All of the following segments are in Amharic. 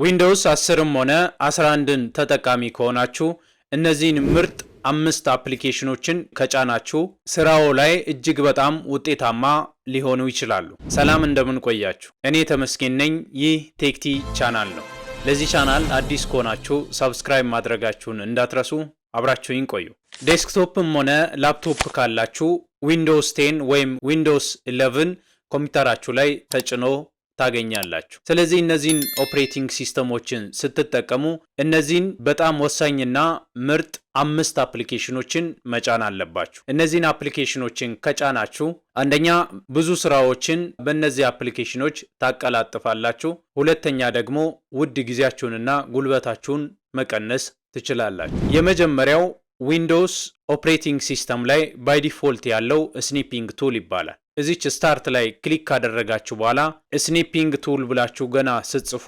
ዊንዶውስ 10ም ሆነ 11ን ተጠቃሚ ከሆናችሁ እነዚህን ምርጥ 5 አፕሊኬሽኖችን ከጫናችሁ ስራው ላይ እጅግ በጣም ውጤታማ ሊሆኑ ይችላሉ። ሰላም እንደምን ቆያችሁ? እኔ ተመስገን ነኝ። ይህ ቴክቲ ቻናል ነው። ለዚህ ቻናል አዲስ ከሆናችሁ ሰብስክራይብ ማድረጋችሁን እንዳትረሱ። አብራችሁኝ ቆዩ። ዴስክቶፕም ሆነ ላፕቶፕ ካላችሁ ዊንዶውስ 10 ወይም ዊንዶውስ 11 ኮምፒውተራችሁ ላይ ተጭኖ ታገኛላችሁ። ስለዚህ እነዚህን ኦፕሬቲንግ ሲስተሞችን ስትጠቀሙ እነዚህን በጣም ወሳኝና ምርጥ 5 አፕሊኬሽኖችን መጫን አለባችሁ። እነዚህን አፕሊኬሽኖችን ከጫናችሁ አንደኛ ብዙ ስራዎችን በእነዚህ አፕሊኬሽኖች ታቀላጥፋላችሁ። ሁለተኛ ደግሞ ውድ ጊዜያችሁንና ጉልበታችሁን መቀነስ ትችላላችሁ። የመጀመሪያው ዊንዶውስ ኦፕሬቲንግ ሲስተም ላይ ባይ ዲፎልት ያለው ስኒፒንግ ቱል ይባላል። እዚች ስታርት ላይ ክሊክ ካደረጋችሁ በኋላ ስኒፒንግ ቱል ብላችሁ ገና ስትጽፉ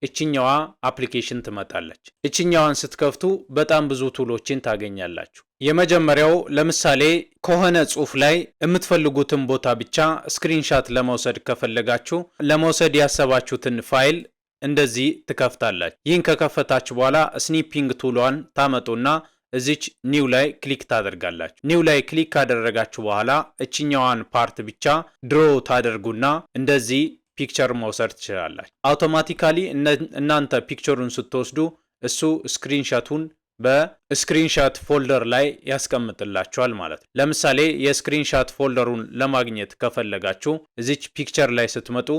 እችኛዋ አፕሊኬሽን ትመጣለች። እችኛዋን ስትከፍቱ በጣም ብዙ ቱሎችን ታገኛላችሁ። የመጀመሪያው ለምሳሌ ከሆነ ጽሑፍ ላይ የምትፈልጉትን ቦታ ብቻ ስክሪንሻት ለመውሰድ ከፈለጋችሁ ለመውሰድ ያሰባችሁትን ፋይል እንደዚህ ትከፍታላችሁ። ይህን ከከፈታችሁ በኋላ ስኒፒንግ ቱሏን ታመጡና እዚች ኒው ላይ ክሊክ ታደርጋላችሁ። ኒው ላይ ክሊክ ካደረጋችሁ በኋላ እችኛዋን ፓርት ብቻ ድሮ ታደርጉና እንደዚህ ፒክቸር መውሰድ ትችላላችሁ። አውቶማቲካሊ እናንተ ፒክቸሩን ስትወስዱ እሱ ስክሪንሻቱን በስክሪንሻት ፎልደር ላይ ያስቀምጥላችኋል ማለት ነው። ለምሳሌ የስክሪንሻት ፎልደሩን ለማግኘት ከፈለጋችሁ እዚች ፒክቸር ላይ ስትመጡ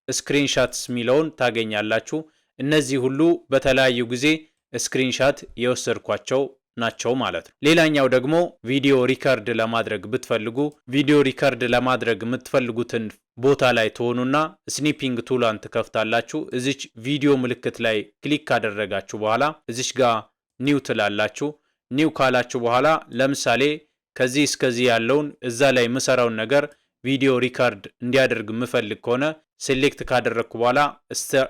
ስክሪንሻትስ ሚለውን ታገኛላችሁ። እነዚህ ሁሉ በተለያዩ ጊዜ ስክሪንሻት የወሰድኳቸው ናቸው ማለት ነው። ሌላኛው ደግሞ ቪዲዮ ሪከርድ ለማድረግ ብትፈልጉ ቪዲዮ ሪከርድ ለማድረግ የምትፈልጉትን ቦታ ላይ ትሆኑና ስኒፒንግ ቱላን ትከፍታላችሁ። እዚች ቪዲዮ ምልክት ላይ ክሊክ ካደረጋችሁ በኋላ እዚች ጋር ኒው ትላላችሁ። ኒው ካላችሁ በኋላ ለምሳሌ ከዚህ እስከዚህ ያለውን እዛ ላይ የምሰራውን ነገር ቪዲዮ ሪከርድ እንዲያደርግ የምፈልግ ከሆነ ሴሌክት ካደረግኩ በኋላ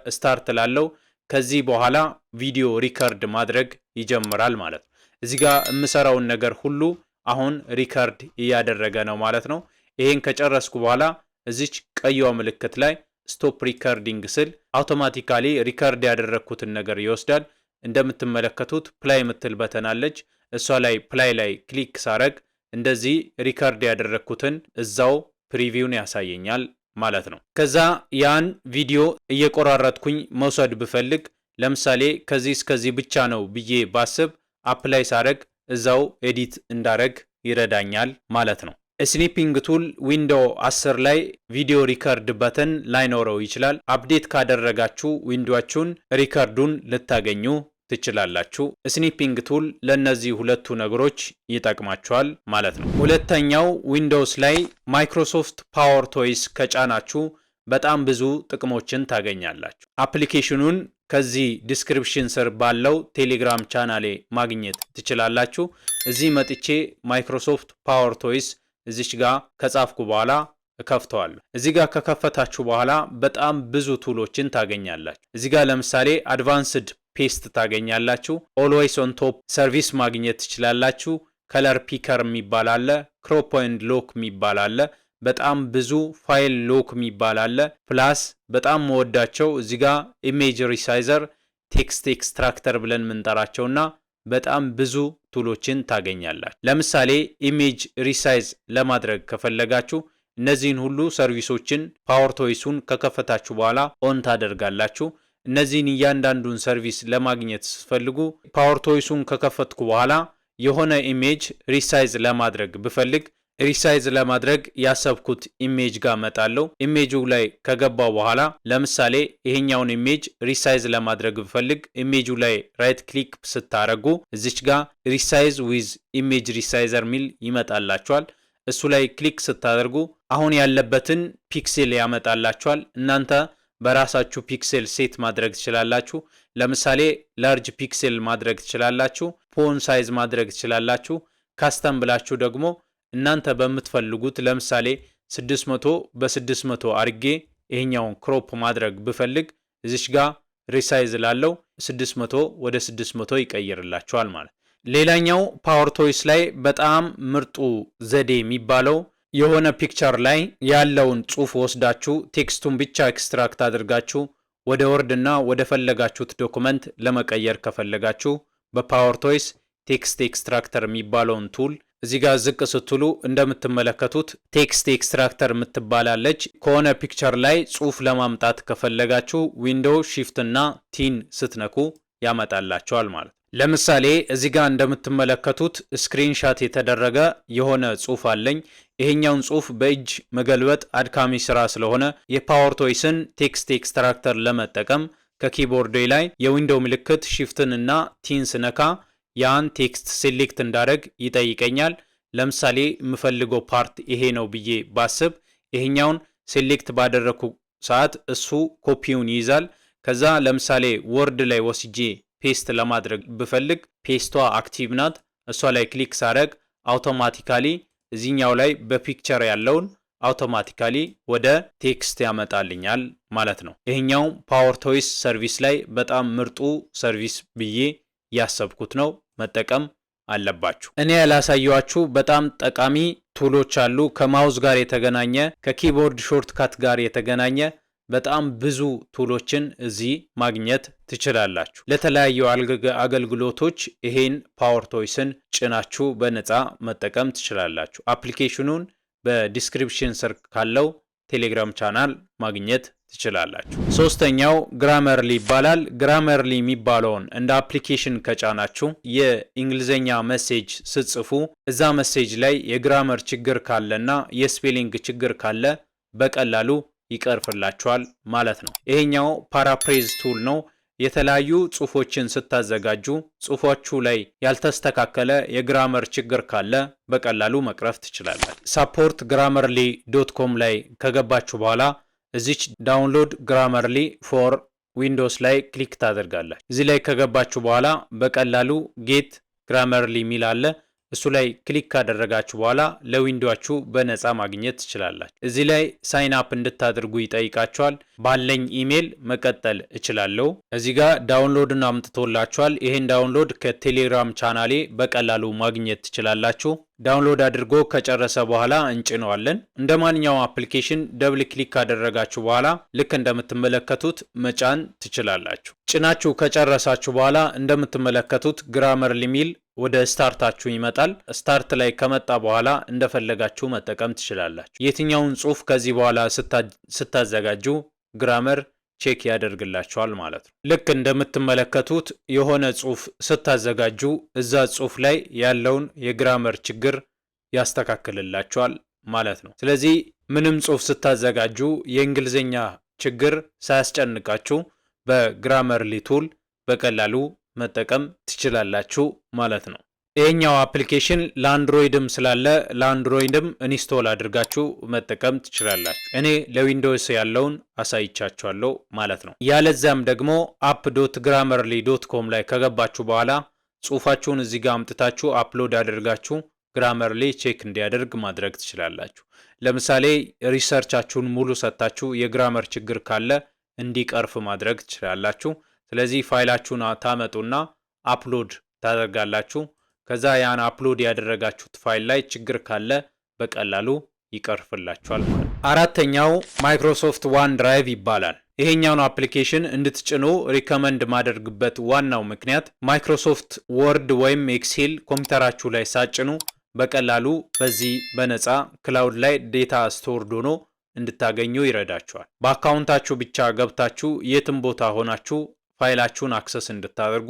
ስታርት ላለው ከዚህ በኋላ ቪዲዮ ሪከርድ ማድረግ ይጀምራል ማለት ነው። እዚህ ጋር የምሰራውን ነገር ሁሉ አሁን ሪከርድ እያደረገ ነው ማለት ነው። ይሄን ከጨረስኩ በኋላ እዚች ቀይዋ ምልክት ላይ ስቶፕ ሪከርዲንግ ስል አውቶማቲካሊ ሪከርድ ያደረግኩትን ነገር ይወስዳል። እንደምትመለከቱት ፕላይ ምትል በተናለች። እሷ ላይ ፕላይ ላይ ክሊክ ሳረግ እንደዚህ ሪከርድ ያደረግኩትን እዛው ፕሪቪውን ያሳየኛል ማለት ነው። ከዛ ያን ቪዲዮ እየቆራረጥኩኝ መውሰድ ብፈልግ ለምሳሌ ከዚህ እስከዚህ ብቻ ነው ብዬ ባስብ አፕላይ ሳረግ እዛው ኤዲት እንዳረግ ይረዳኛል ማለት ነው። ስኒፒንግ ቱል ዊንዶው 10 ላይ ቪዲዮ ሪከርድ በተን ላይኖረው ይችላል። አፕዴት ካደረጋችሁ ዊንዶዋችሁን ሪከርዱን ልታገኙ ትችላላችሁ። ስኒፒንግ ቱል ለነዚህ ሁለቱ ነገሮች ይጠቅማችኋል ማለት ነው። ሁለተኛው ዊንዶውስ ላይ ማይክሮሶፍት ፓወር ቶይስ ከጫናችሁ በጣም ብዙ ጥቅሞችን ታገኛላችሁ። አፕሊኬሽኑን ከዚህ ዲስክሪፕሽን ስር ባለው ቴሌግራም ቻናሌ ማግኘት ትችላላችሁ። እዚህ መጥቼ ማይክሮሶፍት ፓወር ቶይስ እዚች ጋር ከጻፍኩ በኋላ እከፍተዋለሁ። እዚህ ጋር ከከፈታችሁ በኋላ በጣም ብዙ ቱሎችን ታገኛላችሁ። እዚህ ጋር ለምሳሌ አድቫንስድ ፔስት ታገኛላችሁ። ኦልዌይስ ኦን ቶፕ ሰርቪስ ማግኘት ትችላላችሁ። ከለር ፒከር የሚባል አለ። ክሮፕ ኤንድ ሎክ የሚባል አለ። በጣም ብዙ ፋይል ሎክ የሚባል አለ። ፕላስ በጣም መወዳቸው እዚህ ጋር ኢሜጅ ሪሳይዘር፣ ቴክስት ኤክስትራክተር ብለን ምንጠራቸውና በጣም ብዙ ቱሎችን ታገኛላችሁ። ለምሳሌ ኢሜጅ ሪሳይዝ ለማድረግ ከፈለጋችሁ እነዚህን ሁሉ ሰርቪሶችን ፓወር ቶይሱን ከከፈታችሁ በኋላ ኦን ታደርጋላችሁ። እነዚህን እያንዳንዱን ሰርቪስ ለማግኘት ስትፈልጉ ፓወር ቶይሱን ከከፈትኩ በኋላ የሆነ ኢሜጅ ሪሳይዝ ለማድረግ ብፈልግ ሪሳይዝ ለማድረግ ያሰብኩት ኢሜጅ ጋር መጣለው። ኢሜጁ ላይ ከገባው በኋላ ለምሳሌ ይሄኛውን ኢሜጅ ሪሳይዝ ለማድረግ ብፈልግ ኢሜጁ ላይ ራይት ክሊክ ስታረጉ እዚች ጋር ሪሳይዝ ዊዝ ኢሜጅ ሪሳይዘር ሚል ይመጣላችኋል። እሱ ላይ ክሊክ ስታደርጉ አሁን ያለበትን ፒክሴል ያመጣላችኋል። እናንተ በራሳችሁ ፒክሴል ሴት ማድረግ ትችላላችሁ። ለምሳሌ ላርጅ ፒክሴል ማድረግ ትችላላችሁ። ፎን ሳይዝ ማድረግ ትችላላችሁ። ካስተም ብላችሁ ደግሞ እናንተ በምትፈልጉት ለምሳሌ 600 በ600 አርጌ ይሄኛውን ክሮፕ ማድረግ ብፈልግ እዚች ጋር ሪሳይዝ ላለው 600 ወደ 600 ይቀይርላችኋል ማለት። ሌላኛው ፓወር ቶይስ ላይ በጣም ምርጡ ዘዴ የሚባለው የሆነ ፒክቸር ላይ ያለውን ጽሑፍ ወስዳችሁ ቴክስቱን ብቻ ኤክስትራክት አድርጋችሁ ወደ ወርድ እና ወደ ፈለጋችሁት ዶክመንት ለመቀየር ከፈለጋችሁ በፓወርቶይስ ቴክስት ኤክስትራክተር የሚባለውን ቱል እዚህ ጋር ዝቅ ስትሉ እንደምትመለከቱት ቴክስት ኤክስትራክተር የምትባላለች ከሆነ ፒክቸር ላይ ጽሑፍ ለማምጣት ከፈለጋችሁ ዊንዶው ሺፍት እና ቲን ስትነኩ ያመጣላችኋል ማለት ነው። ለምሳሌ እዚህ ጋር እንደምትመለከቱት ስክሪንሻት የተደረገ የሆነ ጽሑፍ አለኝ። ይሄኛውን ጽሑፍ በእጅ መገልበጥ አድካሚ ስራ ስለሆነ የፓወርቶይስን ቴክስት ኤክስትራክተር ለመጠቀም ከኪቦርዴ ላይ የዊንዶው ምልክት ሺፍትን እና ቲን ስነካ ያን ቴክስት ሴሌክት እንዳደረግ ይጠይቀኛል። ለምሳሌ የምፈልገው ፓርት ይሄ ነው ብዬ ባስብ ይሄኛውን ሴሌክት ባደረኩ ሰዓት እሱ ኮፒውን ይይዛል። ከዛ ለምሳሌ ወርድ ላይ ወስጄ ፔስት ለማድረግ ብፈልግ ፔስቷ አክቲቭ ናት። እሷ ላይ ክሊክ ሳረግ አውቶማቲካሊ እዚህኛው ላይ በፒክቸር ያለውን አውቶማቲካሊ ወደ ቴክስት ያመጣልኛል ማለት ነው። ይሄኛው ፓወርቶይስ ሰርቪስ ላይ በጣም ምርጡ ሰርቪስ ብዬ ያሰብኩት ነው። መጠቀም አለባችሁ። እኔ ያላሳየኋችሁ በጣም ጠቃሚ ቱሎች አሉ። ከማውዝ ጋር የተገናኘ ከኪቦርድ ሾርትካት ጋር የተገናኘ በጣም ብዙ ቱሎችን እዚህ ማግኘት ትችላላችሁ። ለተለያዩ አገልግሎቶች ይሄን ፓወርቶይስን ጭናችሁ በነፃ መጠቀም ትችላላችሁ። አፕሊኬሽኑን በዲስክሪፕሽን ስር ካለው ቴሌግራም ቻናል ማግኘት ትችላላችሁ። ሶስተኛው ግራመርሊ ይባላል። ግራመርሊ የሚባለውን እንደ አፕሊኬሽን ከጫናችሁ የእንግሊዘኛ ሜሴጅ ስትጽፉ እዛ ሜሴጅ ላይ የግራመር ችግር ካለና የስፔሊንግ ችግር ካለ በቀላሉ ይቀርፍላችኋል ማለት ነው። ይሄኛው ፓራፍሬዝ ቱል ነው። የተለያዩ ጽሁፎችን ስታዘጋጁ ጽሁፎቹ ላይ ያልተስተካከለ የግራመር ችግር ካለ በቀላሉ መቅረፍ ትችላላችሁ። supportgrammarly.com ላይ ከገባችሁ በኋላ እዚች ዳውንሎድ ግራመርሊ ፎር ዊንዶውስ ላይ ክሊክ ታደርጋላችሁ። እዚህ ላይ ከገባችሁ በኋላ በቀላሉ ጌት ግራመርሊ ሚል አለ። እሱ ላይ ክሊክ ካደረጋችሁ በኋላ ለዊንዶዋችሁ በነፃ ማግኘት ትችላላችሁ። እዚህ ላይ ሳይን አፕ እንድታደርጉ ይጠይቃችኋል። ባለኝ ኢሜል መቀጠል እችላለሁ። እዚህ ጋር ዳውንሎድን አምጥቶላችኋል። ይሄን ዳውንሎድ ከቴሌግራም ቻናሌ በቀላሉ ማግኘት ትችላላችሁ። ዳውንሎድ አድርጎ ከጨረሰ በኋላ እንጭነዋለን። እንደ ማንኛውም አፕሊኬሽን ደብል ክሊክ ካደረጋችሁ በኋላ ልክ እንደምትመለከቱት መጫን ትችላላችሁ። ጭናችሁ ከጨረሳችሁ በኋላ እንደምትመለከቱት ግራመርሊ ሚል ወደ ስታርታችሁ ይመጣል። ስታርት ላይ ከመጣ በኋላ እንደፈለጋችሁ መጠቀም ትችላላችሁ። የትኛውን ጽሁፍ ከዚህ በኋላ ስታዘጋጁ ግራመር ቼክ ያደርግላችኋል ማለት ነው። ልክ እንደምትመለከቱት የሆነ ጽሁፍ ስታዘጋጁ እዛ ጽሁፍ ላይ ያለውን የግራመር ችግር ያስተካክልላችኋል ማለት ነው። ስለዚህ ምንም ጽሁፍ ስታዘጋጁ የእንግሊዝኛ ችግር ሳያስጨንቃችሁ በግራመርሊ ቱል በቀላሉ መጠቀም ትችላላችሁ ማለት ነው። ይሄኛው አፕሊኬሽን ለአንድሮይድም ስላለ ለአንድሮይድም ኢንስቶል አድርጋችሁ መጠቀም ትችላላችሁ። እኔ ለዊንዶውስ ያለውን አሳይቻችኋለሁ ማለት ነው። ያለዛም ደግሞ app.grammarly.com ላይ ከገባችሁ በኋላ ጽሁፋችሁን እዚህ ጋር አምጥታችሁ አፕሎድ አድርጋችሁ ግራመርሊ ቼክ እንዲያደርግ ማድረግ ትችላላችሁ። ለምሳሌ ሪሰርቻችሁን ሙሉ ሰጣችሁ የግራመር ችግር ካለ እንዲቀርፍ ማድረግ ትችላላችሁ። ስለዚህ ፋይላችሁን ታመጡና አፕሎድ ታደርጋላችሁ። ከዛ ያን አፕሎድ ያደረጋችሁት ፋይል ላይ ችግር ካለ በቀላሉ ይቀርፍላችኋል ማለት ነው። አራተኛው ማይክሮሶፍት ዋን ድራይቭ ይባላል። ይሄኛውን አፕሊኬሽን እንድትጭኑ ሪከመንድ ማደርግበት ዋናው ምክንያት ማይክሮሶፍት ወርድ ወይም ኤክሴል ኮምፒውተራችሁ ላይ ሳጭኑ በቀላሉ በዚህ በነፃ ክላውድ ላይ ዴታ ስቶርድ ሆኖ እንድታገኙ ይረዳችኋል። በአካውንታችሁ ብቻ ገብታችሁ የትም ቦታ ሆናችሁ ፋይላችሁን አክሰስ እንድታደርጉ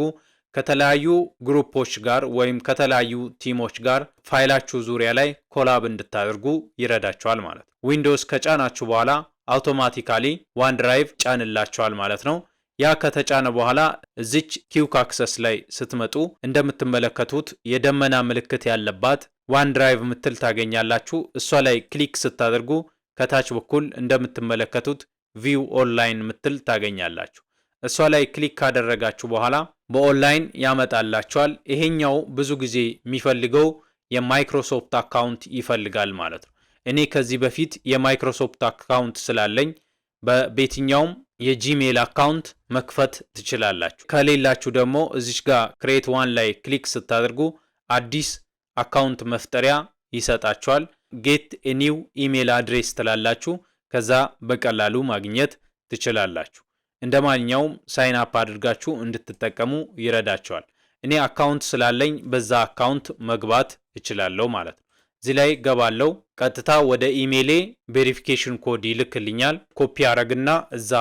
ከተለያዩ ግሩፖች ጋር ወይም ከተለያዩ ቲሞች ጋር ፋይላችሁ ዙሪያ ላይ ኮላብ እንድታደርጉ ይረዳችኋል ማለት ነው። ዊንዶውስ ከጫናችሁ በኋላ አውቶማቲካሊ ዋን ድራይቭ ጫንላችኋል ማለት ነው። ያ ከተጫነ በኋላ እዚች ኪውክ አክሰስ ላይ ስትመጡ እንደምትመለከቱት የደመና ምልክት ያለባት ዋን ድራይቭ ምትል ታገኛላችሁ። እሷ ላይ ክሊክ ስታደርጉ ከታች በኩል እንደምትመለከቱት ቪው ኦንላይን ምትል ታገኛላችሁ። እሷ ላይ ክሊክ ካደረጋችሁ በኋላ በኦንላይን ያመጣላችኋል። ይሄኛው ብዙ ጊዜ የሚፈልገው የማይክሮሶፍት አካውንት ይፈልጋል ማለት ነው። እኔ ከዚህ በፊት የማይክሮሶፍት አካውንት ስላለኝ በቤትኛውም የጂሜል አካውንት መክፈት ትችላላችሁ። ከሌላችሁ ደግሞ እዚች ጋር ክሬት ዋን ላይ ክሊክ ስታደርጉ አዲስ አካውንት መፍጠሪያ ይሰጣችኋል። ጌት ኒው ኢሜል አድሬስ ትላላችሁ። ከዛ በቀላሉ ማግኘት ትችላላችሁ። እንደማንኛውም ሳይን አፕ አድርጋችሁ እንድትጠቀሙ ይረዳቸዋል። እኔ አካውንት ስላለኝ በዛ አካውንት መግባት እችላለሁ ማለት ነው። እዚህ ላይ ገባለው። ቀጥታ ወደ ኢሜይሌ ቬሪፊኬሽን ኮድ ይልክልኛል። ኮፒ አረግና እዛ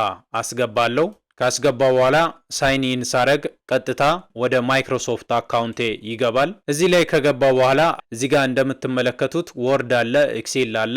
አስገባለሁ። ካስገባው በኋላ ሳይን ኢን ሳረግ ቀጥታ ወደ ማይክሮሶፍት አካውንቴ ይገባል። እዚህ ላይ ከገባው በኋላ እዚህ ጋር እንደምትመለከቱት ወርድ አለ፣ ኤክሴል አለ፣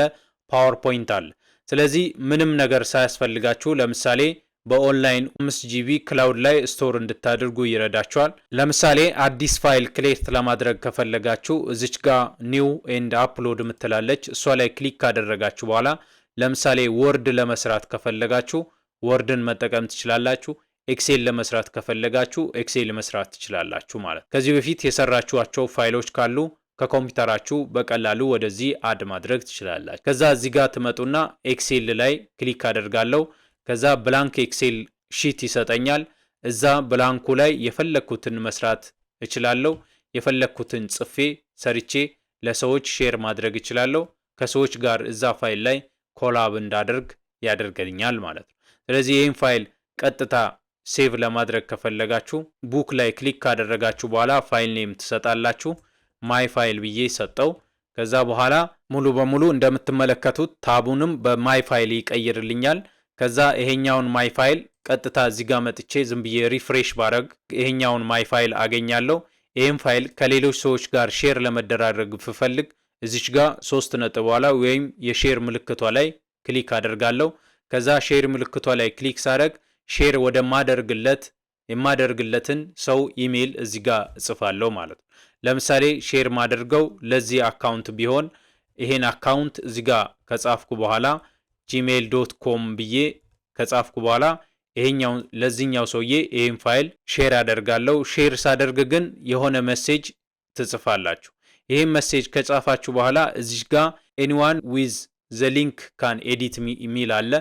ፓወርፖይንት አለ። ስለዚህ ምንም ነገር ሳያስፈልጋችሁ ለምሳሌ በኦንላይን 5 ጂቢ ክላውድ ላይ ስቶር እንድታደርጉ ይረዳችኋል። ለምሳሌ አዲስ ፋይል ክሬት ለማድረግ ከፈለጋችሁ እዚች ጋር ኒው ኤንድ አፕሎድ ምትላለች እሷ ላይ ክሊክ ካደረጋችሁ በኋላ ለምሳሌ ወርድ ለመስራት ከፈለጋችሁ ወርድን መጠቀም ትችላላችሁ። ኤክሴል ለመስራት ከፈለጋችሁ ኤክሴል መስራት ትችላላችሁ ማለት። ከዚህ በፊት የሰራችኋቸው ፋይሎች ካሉ ከኮምፒውተራችሁ በቀላሉ ወደዚህ አድ ማድረግ ትችላላችሁ። ከዛ እዚህ ጋር ትመጡና ኤክሴል ላይ ክሊክ አደርጋለሁ። ከዛ ብላንክ ኤክሴል ሺት ይሰጠኛል። እዛ ብላንኩ ላይ የፈለኩትን መስራት እችላለሁ። የፈለኩትን ጽፌ ሰርቼ ለሰዎች ሼር ማድረግ እችላለሁ። ከሰዎች ጋር እዛ ፋይል ላይ ኮላብ እንዳደርግ ያደርገኛል ማለት ነው። ስለዚህ ይህን ፋይል ቀጥታ ሴቭ ለማድረግ ከፈለጋችሁ ቡክ ላይ ክሊክ ካደረጋችሁ በኋላ ፋይል ኔም ትሰጣላችሁ። ማይ ፋይል ብዬ ሰጠው። ከዛ በኋላ ሙሉ በሙሉ እንደምትመለከቱት ታቡንም በማይ ፋይል ይቀይርልኛል። ከዛ ይሄኛውን ማይ ፋይል ቀጥታ እዚህ ጋር መጥቼ ዝም ብዬ ሪፍሬሽ ባረግ ይሄኛውን ማይ ፋይል አገኛለሁ። ይሄን ፋይል ከሌሎች ሰዎች ጋር ሼር ለመደራረግ ብፈልግ እዚች ጋር 3 ነጥብ በኋላ ወይም የሼር ምልክቷ ላይ ክሊክ አደርጋለሁ። ከዛ ሼር ምልክቷ ላይ ክሊክ ሳረግ ሼር ወደ የማደርግለትን ሰው ኢሜል እዚህ ጋር እጽፋለሁ ማለት ነው። ለምሳሌ ሼር ማደርገው ለዚህ አካውንት ቢሆን ይሄን አካውንት እዚህ ጋር ከጻፍኩ በኋላ gmail.com ብዬ ከጻፍኩ በኋላ ይሄኛው ለዚህኛው ሰውዬ ይሄን ፋይል ሼር አደርጋለሁ። ሼር ሳደርግ ግን የሆነ ሜሴጅ ትጽፋላችሁ። ይሄን ሜሴጅ ከጻፋችሁ በኋላ እዚህ ጋር anyone with the link can edit የሚል አለ።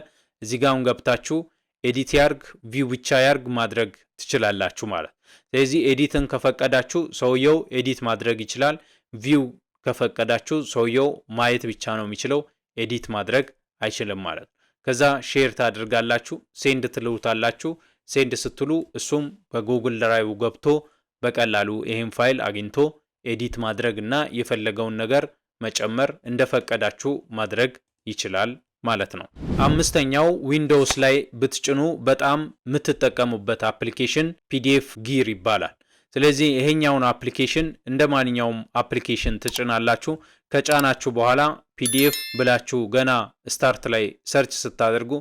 እዚህ ጋር ገብታችሁ ኤዲት ያርግ ቪው ብቻ ያርግ ማድረግ ትችላላችሁ ማለት። ስለዚህ ኤዲትን ከፈቀዳችሁ ሰውየው ኤዲት ማድረግ ይችላል። ቪው ከፈቀዳችሁ ሰውየው ማየት ብቻ ነው የሚችለው፣ ኤዲት ማድረግ አይችልም ማለት። ከዛ ሼር ታደርጋላችሁ፣ ሴንድ ትሉታላችሁ። ሴንድ ስትሉ እሱም በጉግል ድራይቭ ገብቶ በቀላሉ ይሄን ፋይል አግኝቶ ኤዲት ማድረግ እና የፈለገውን ነገር መጨመር እንደፈቀዳችሁ ማድረግ ይችላል ማለት ነው። አምስተኛው ዊንዶውስ ላይ ብትጭኑ በጣም የምትጠቀሙበት አፕሊኬሽን ፒዲኤፍ ጊር ይባላል። ስለዚህ ይሄኛውን አፕሊኬሽን እንደማንኛውም አፕሊኬሽን ትጭናላችሁ። ከጫናችሁ በኋላ ፒዲኤፍ ብላችሁ ገና ስታርት ላይ ሰርች ስታደርጉ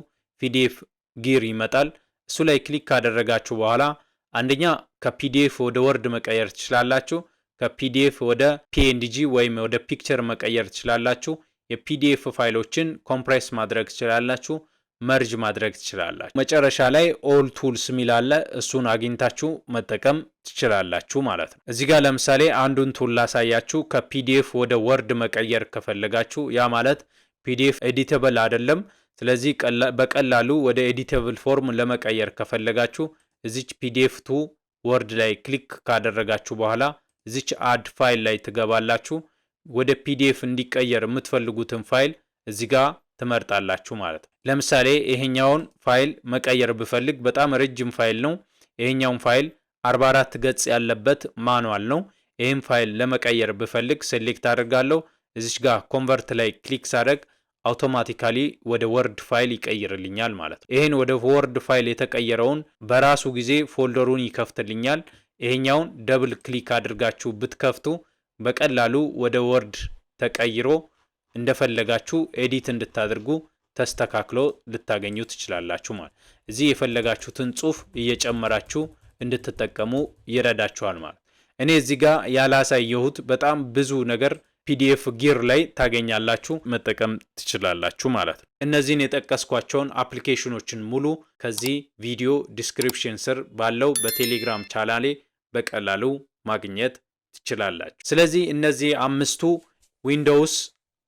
ፒዲኤፍ ጊር ይመጣል። እሱ ላይ ክሊክ ካደረጋችሁ በኋላ አንደኛ ከፒዲኤፍ ወደ ወርድ መቀየር ትችላላችሁ። ከፒዲኤፍ ወደ ፒኤንጂ ወይም ወደ ፒክቸር መቀየር ትችላላችሁ። የፒዲኤፍ ፋይሎችን ኮምፕሬስ ማድረግ ትችላላችሁ፣ መርጅ ማድረግ ትችላላችሁ። መጨረሻ ላይ ኦል ቱልስ ሚል አለ። እሱን አግኝታችሁ መጠቀም ትችላላችሁ ማለት ነው። እዚህ ጋር ለምሳሌ አንዱን ቱል ላሳያችሁ። ከፒዲኤፍ ወደ ወርድ መቀየር ከፈለጋችሁ ያ ማለት ፒዲኤፍ ኤዲተብል አይደለም። ስለዚህ በቀላሉ ወደ ኤዲተብል ፎርም ለመቀየር ከፈለጋችሁ እዚች ፒዲኤፍ ቱ ወርድ ላይ ክሊክ ካደረጋችሁ በኋላ እዚች አድ ፋይል ላይ ትገባላችሁ። ወደ ፒዲኤፍ እንዲቀየር የምትፈልጉትን ፋይል እዚህ ጋር ትመርጣላችሁ ማለት ነው። ለምሳሌ ይሄኛውን ፋይል መቀየር ብፈልግ በጣም ረጅም ፋይል ነው። ይሄኛውን ፋይል 44 ገጽ ያለበት ማኑዋል ነው። ይሄን ፋይል ለመቀየር ብፈልግ ሴሌክት አደርጋለሁ። እዚች ጋር ኮንቨርት ላይ ክሊክ ሳደርግ አውቶማቲካሊ ወደ ወርድ ፋይል ይቀይርልኛል ማለት ነው። ይሄን ወደ ወርድ ፋይል የተቀየረውን በራሱ ጊዜ ፎልደሩን ይከፍትልኛል። ይሄኛውን ደብል ክሊክ አድርጋችሁ ብትከፍቱ በቀላሉ ወደ ወርድ ተቀይሮ እንደፈለጋችሁ ኤዲት እንድታደርጉ ተስተካክሎ ልታገኙ ትችላላችሁ ማለት። እዚህ የፈለጋችሁትን ጽሑፍ እየጨመራችሁ እንድትጠቀሙ ይረዳችኋል ማለት። እኔ እዚህ ጋር ያላሳየሁት በጣም ብዙ ነገር ፒዲኤፍ ጊር ላይ ታገኛላችሁ፣ መጠቀም ትችላላችሁ ማለት ነው። እነዚህን የጠቀስኳቸውን አፕሊኬሽኖችን ሙሉ ከዚህ ቪዲዮ ዲስክሪፕሽን ስር ባለው በቴሌግራም ቻናሌ በቀላሉ ማግኘት ትችላላችሁ። ስለዚህ እነዚህ አምስቱ ዊንዶውስ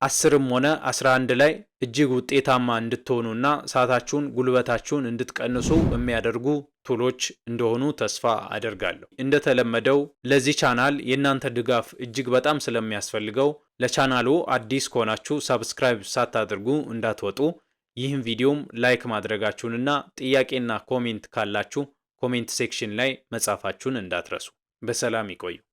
10ም ሆነ 11 ላይ እጅግ ውጤታማ እንድትሆኑና ሰዓታችሁን ጉልበታችሁን እንድትቀንሱ የሚያደርጉ ቱሎች እንደሆኑ ተስፋ አደርጋለሁ። እንደተለመደው ለዚህ ቻናል የእናንተ ድጋፍ እጅግ በጣም ስለሚያስፈልገው ለቻናሉ አዲስ ከሆናችሁ ሰብስክራይብ ሳታደርጉ እንዳትወጡ፣ ይህን ቪዲዮም ላይክ ማድረጋችሁንና ጥያቄና ኮሜንት ካላችሁ ኮሜንት ሴክሽን ላይ መጻፋችሁን እንዳትረሱ። በሰላም ይቆዩ።